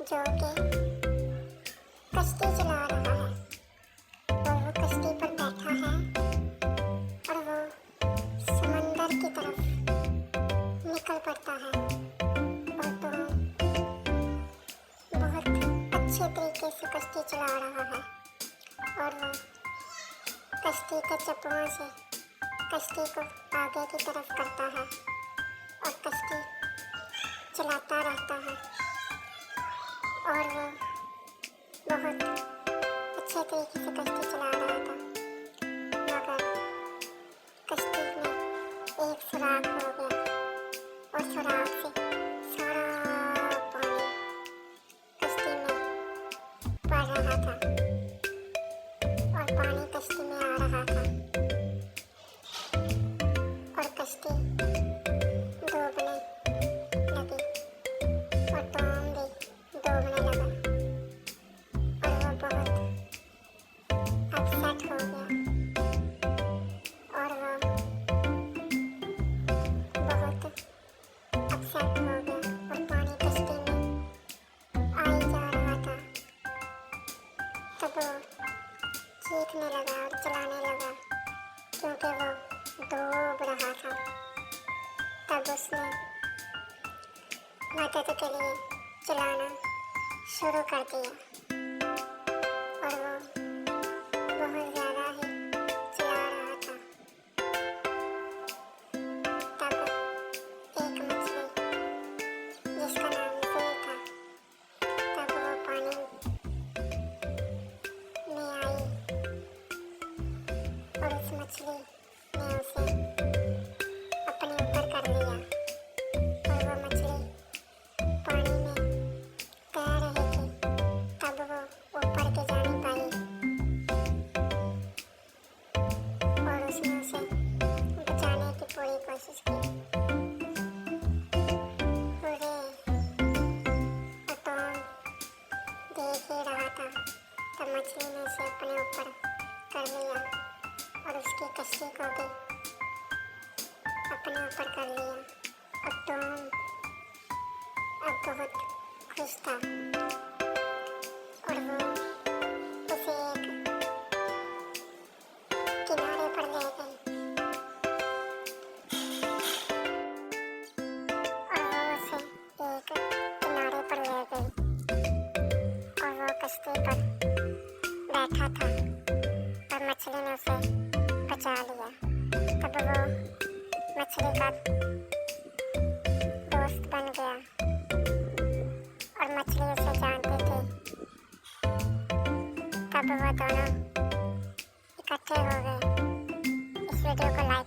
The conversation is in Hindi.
जो कि कश्ती चला रहा है और वो कश्ती पर बैठा है और वो समंदर की तरफ निकल पड़ता है। और टॉम बहुत अच्छे तरीके से कश्ती चला रहा है और वो कश्ती के चप्पुओं से कश्ती को आगे की तरफ करता है और कश्ती चलाता रहता है। और वो बहुत अच्छे तरीके से कश्ती चला रहा था, मगर कश्ती में एक सुराख हो गया और सुराख से सारा पानी कश्ती में पड़ रहा था और पानी कश्ती में आ रहा था और कश्ती डूबने लगी और टॉम भी डूबने लगा और वो बहुत अपसेट हो गया और वो बहुत अपसेट हो गया और पानी कश्ती में आ ही जा रहा था। तब वो चीखने लगा और चलाने लगा क्योंकि वो डूब रहा था। तब उसने मदद के लिए चलाना शुरू कर दिया और वो बहुत ज़्यादा ही चला रहा था। तब एक मछली जिसका नाम ज़ू था, तब वो पानी में आई और उस मछली ने उसे अपने ऊपर कर लिया और वो मछली पानी में तैर रही थी। तब वो ऊपर के जा नहीं पाई और उसने उसे बचाने की पूरी कोशिश की। पूरे और टॉम देख ही रहा था, तब मछली ने उसे अपने ऊपर कर लिया और उसकी कश्ती को भी अपने ऊपर कर लिया। और टॉम अब बहुत खुश था और वो उसे एक किनारे पर ले गई और वो उसे एक किनारे पर ले गई और वो कश्ती पर बैठा था और मछली ने उसे बचा लिया। तब वो मछली का दोस्त बन गया और मछली उसे जानती थी। तब वो दोनों इकट्ठे हो गए। इस वीडियो को लाइक